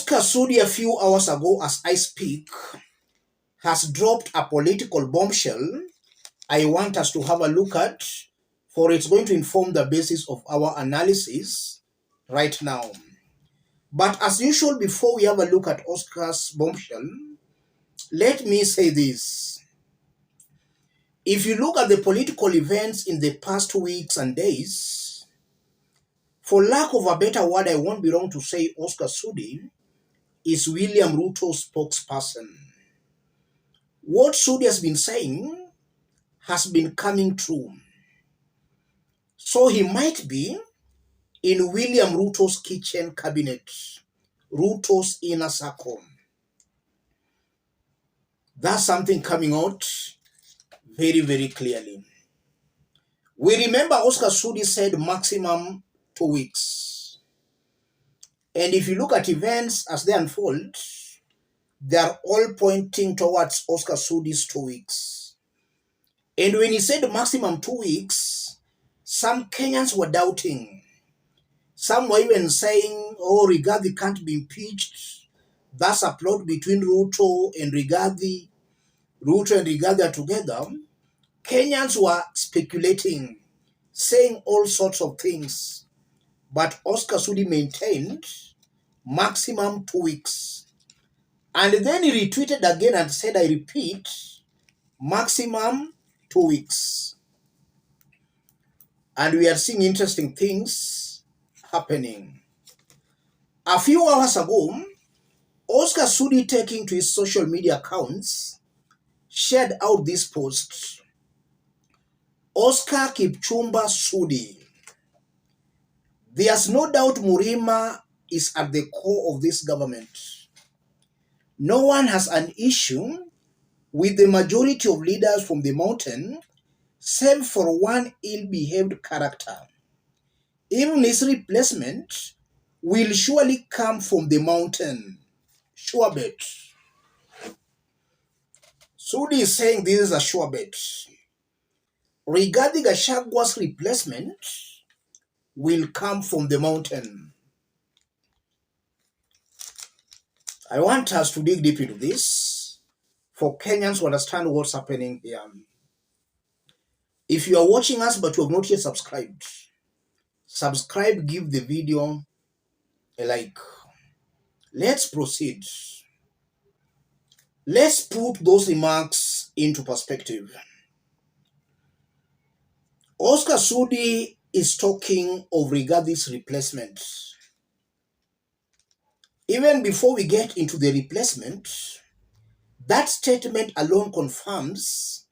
Oscar Sudi, a few hours ago as I speak, has dropped a political bombshell I want us to have a look at, for it's going to inform the basis of our analysis right now. But as usual, before we have a look at Oscar's bombshell, let me say this. If you look at the political events in the past weeks and days, for lack of a better word, I won't be wrong to say Oscar Sudi is William Ruto's spokesperson. What Sudi has been saying has been coming true. So he might be in William Ruto's kitchen cabinet, Ruto's inner circle. That's something coming out very, very clearly. We remember Oscar Sudi said maximum 2 weeks. And if you look at events as they unfold, they are all pointing towards Oscar Sudi's 2 weeks. And when he said maximum 2 weeks, some Kenyans were doubting. Some were even saying, oh, Rigathi can't be impeached. That's a plot between Ruto and Rigathi. Ruto and Rigathi are together. Kenyans were speculating, saying all sorts of things. But Oscar Sudi maintained maximum 2 weeks. And then he retweeted again and said, I repeat, maximum 2 weeks. And we are seeing interesting things happening. A few hours ago, Oscar Sudi, taking to his social media accounts, shared out this post. Oscar Kipchumba Sudi. There's no doubt Murima is at the core of this government. No one has an issue with the majority of leaders from the mountain, save for one ill-behaved character. Even his replacement will surely come from the mountain. Sure bet. Sudi is saying this is a sure bet. Regarding Gachagua's replacement will come from the mountain. I want us to dig deep into this for Kenyans to understand what's happening here. If you are watching us but you have not yet subscribed, subscribe, give the video a like. Let's proceed. Let's put those remarks into perspective. Oscar Sudi is talking of Rigathi's replacement. Even before we get into the replacement, that statement alone confirms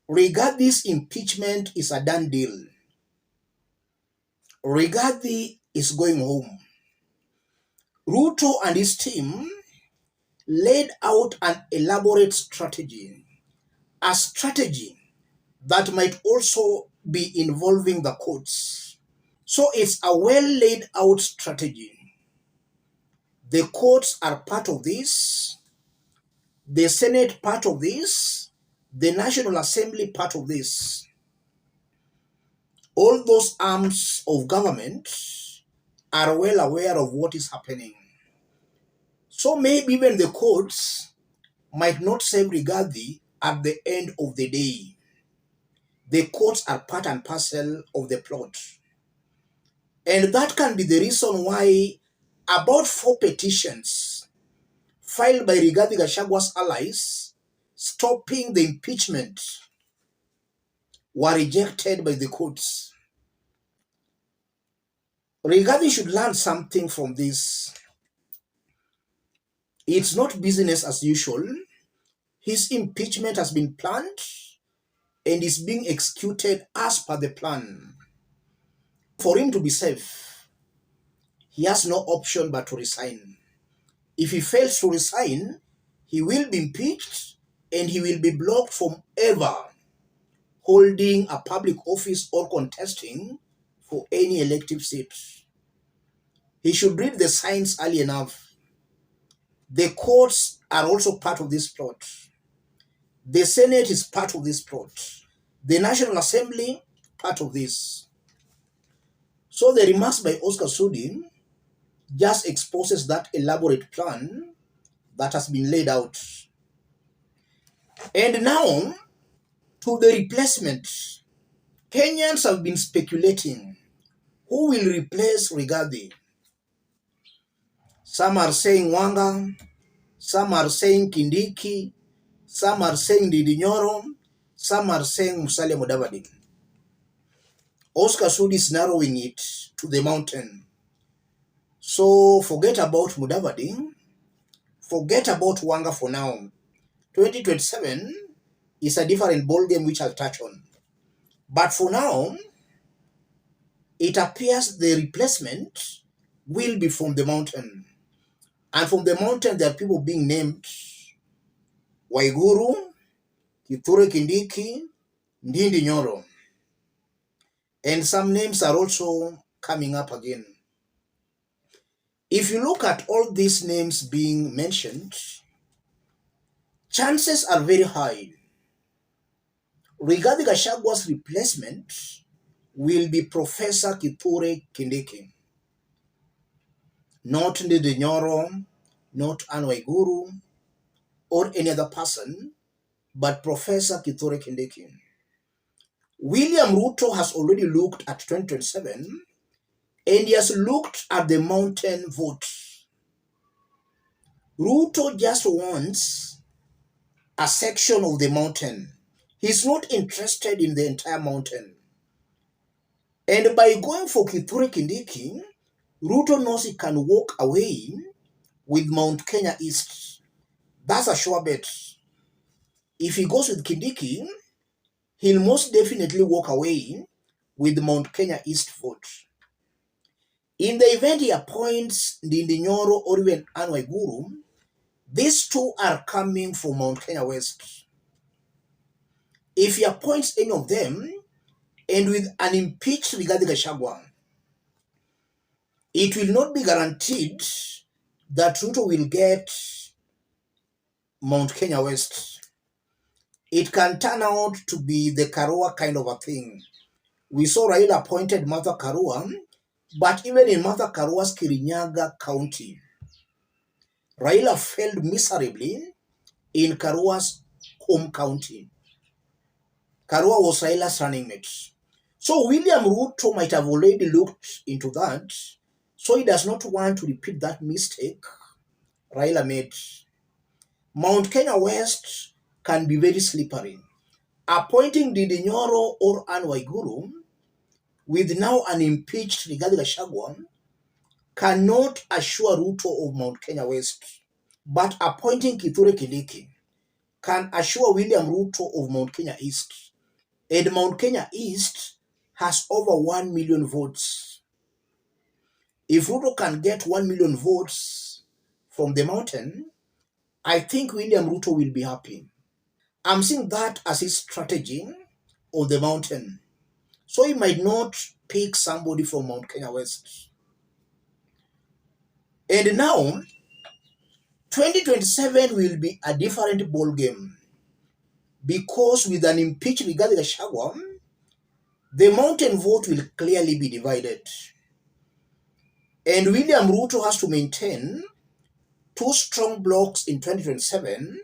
Rigathi's impeachment is a done deal. Rigathi is going home. Ruto and his team laid out an elaborate strategy, a strategy that might also be involving the courts. So it's a well laid out strategy. The courts are part of this, the Senate part of this, the National Assembly part of this. All those arms of government are well aware of what is happening. So maybe even the courts might not save Rigathi at the end of the day. The courts are part and parcel of the plot. And that can be the reason why about 4 petitions filed by Rigathi Gachagua's allies stopping the impeachment were rejected by the courts. Rigathi should learn something from this. It's not business as usual. His impeachment has been planned and is being executed as per the plan. For him to be safe, he has no option but to resign. If he fails to resign, he will be impeached and he will be blocked from ever holding a public office or contesting for any elective seat. He should read the signs early enough. The courts are also part of this plot. The Senate is part of this plot. The National Assembly, part of this. So the remarks by Oscar Sudi just exposes that elaborate plan that has been laid out. And now, to the replacement. Kenyans have been speculating who will replace Rigathi. Some are saying Wanga, some are saying Kindiki, some are saying Ndindi Nyoro, some are saying Musalia Mudavadi. Oscar Sudi is narrowing it to the mountain. So forget about Mudavadi, forget about Wanga for now. 2027 is a different ballgame which I'll touch on. But for now, it appears the replacement will be from the mountain. And from the mountain, there are people being named Waiguru, Kithure Kindiki, Ndindi Nyoro. And some names are also coming up again. If you look at all these names being mentioned, chances are very high. Regarding Gachagua's replacement will be Professor Kithure Kindiki. Not Ndindi Nyoro, not Anne Waiguru, or any other person, but Professor Kithure Kindiki. William Ruto has already looked at 2027 and he has looked at the mountain vote. Ruto just wants a section of the mountain. He's not interested in the entire mountain. And by going for Kithure Kindiki, Ruto knows he can walk away with Mount Kenya East. That's a sure bet. If he goes with Kindiki, he'll most definitely walk away with Mount Kenya East vote. In the event he appoints Ndindi Nyoro or even Anne Waiguru, these two are coming from Mount Kenya West. If he appoints any of them, and with an impeached Rigathi Gachagua, it will not be guaranteed that Ruto will get Mount Kenya West. It can turn out to be the Karua kind of a thing. We saw Raila appointed Martha Karua, but even in Martha Karua's Kirinyaga County, Raila failed miserably in Karua's home county. Karua was Raila's running mate. So William Ruto might have already looked into that, so he does not want to repeat that mistake Raila made. Mount Kenya West can be very slippery. Appointing Ndindi Nyoro or Anne Waiguru with now an impeached Rigathi Gachagua cannot assure Ruto of Mount Kenya West. But appointing Kithure Kindiki can assure William Ruto of Mount Kenya East. And Mount Kenya East has over 1 million votes. If Ruto can get 1 million votes from the mountain, I think William Ruto will be happy. I'm seeing that as his strategy on the mountain. So he might not pick somebody from Mount Kenya West. And now, 2027 will be a different ball game. Because with an impeached Rigathi Gachagua, the mountain vote will clearly be divided. And William Ruto has to maintain two strong blocks in 2027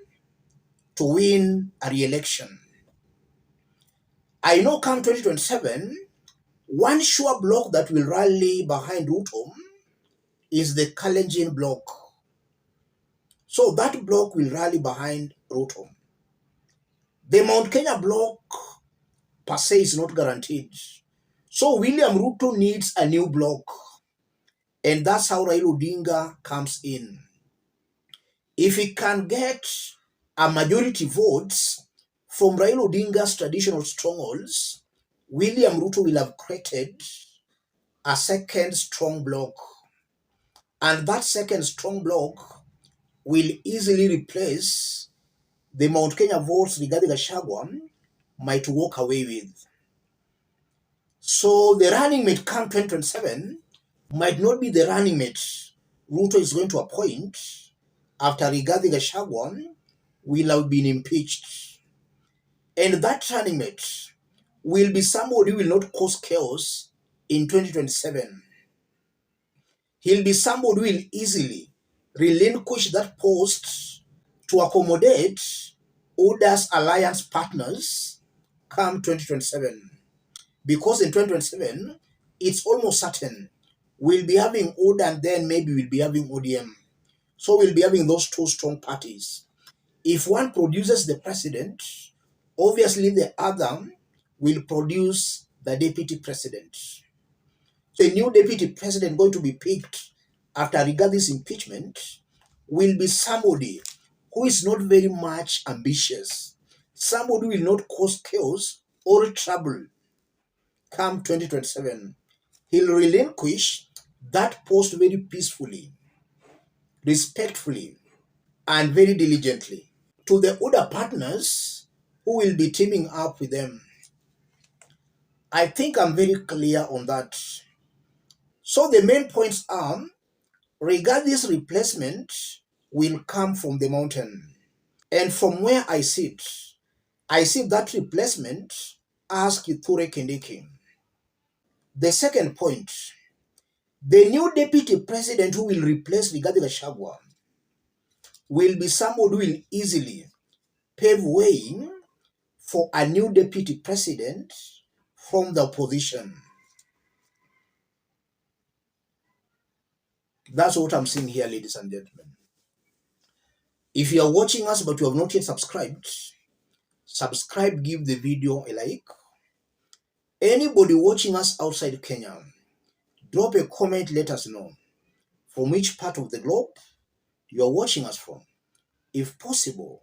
to win a re-election. I know come 2027, one sure block that will rally behind Ruto is the Kalenjin block. So that block will rally behind Ruto. The Mount Kenya block per se is not guaranteed. So William Ruto needs a new block. And that's how Raila Odinga comes in. If he can get a majority votes from Raila Odinga's traditional strongholds, William Ruto will have created a second strong block. And that second strong block will easily replace the Mount Kenya votes Rigathi Gachagua might walk away with. So the running mate come 2027 might not be the running mate Ruto is going to appoint after Rigathi Gachagua will have been impeached. And that running mate will be somebody who will not cause chaos in 2027. He'll be somebody who will easily relinquish that post to accommodate Oda's alliance partners come 2027. Because in 2027, it's almost certain we'll be having Oda and then maybe we'll be having ODM. So we'll be having those two strong parties. If one produces the president, obviously the other will produce the deputy president. So a new deputy president going to be picked after Rigathi's impeachment will be somebody who is not very much ambitious, somebody who will not cause chaos or trouble come 2027. He'll relinquish that post very peacefully, respectfully, and very diligently to the other partners who will be teaming up with them. I think I'm very clear on that. So the main points are Rigathi's replacement will come from the mountain. And from where I sit that replacement as Kithure Kindiki. The second point, the new deputy president who will replace Rigathi Gachagua will be someone who will easily pave way for a new deputy president from the opposition. That's what I'm seeing here, ladies and gentlemen. If you are watching us but you have not yet subscribed, subscribe, give the video a like. Anybody watching us outside Kenya, drop a comment, let us know from which part of the globe you are watching us from. If possible,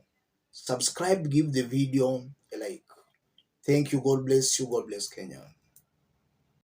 subscribe, give the video a like. Thank you. God bless you. God bless Kenya.